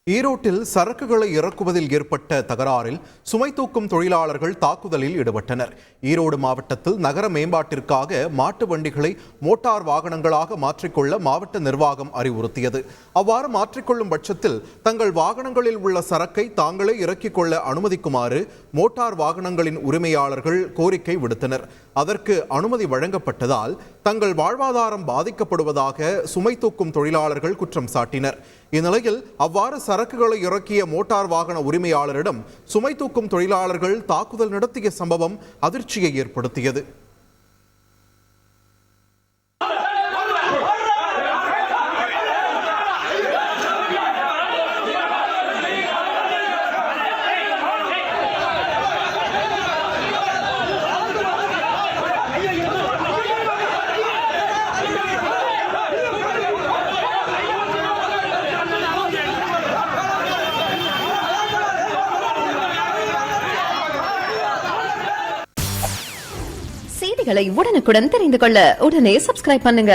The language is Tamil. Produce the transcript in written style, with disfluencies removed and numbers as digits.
ஈரோட்டில் சரக்குகளை இறக்குவதில் ஏற்பட்ட தகராறில் சுமை தூக்கும் தொழிலாளர்கள் தாக்குதலில் ஈடுபட்டனர். ஈரோடு மாவட்டத்தில் நகர மேம்பாட்டிற்காக மாட்டு வண்டிகளை மோட்டார் வாகனங்களாக மாற்றிக்கொள்ள மாவட்ட நிர்வாகம் அறிவுறுத்தியது. அவ்வாறு மாற்றிக்கொள்ளும் பட்சத்தில் தங்கள் வாகனங்களில் உள்ள சரக்கை தாங்களே இறக்கிக் கொள்ள அனுமதிக்குமாறு மோட்டார் வாகனங்களின் உரிமையாளர்கள் கோரிக்கை விடுத்தனர். அதற்கு அனுமதி வழங்கப்பட்டதால் தங்கள் வாழ்வாதாரம் பாதிக்கப்படுவதாக சுமை தூக்கும் தொழிலாளர்கள் குற்றம் சாட்டினர். இந்நிலையில் அவ்வாறு சரக்குகளை இறக்கிய மோட்டார் வாகன உரிமையாளரிடம் சுமை தூக்கும் தொழிலாளர்கள் தாக்குதல் நடத்திய சம்பவம் அதிர்ச்சியை ஏற்படுத்தியது. செய்திகளை உடனுக்குடன் தெரிந்து கொள்ள உடனே சப்ஸ்கிரைப் பண்ணுங்க.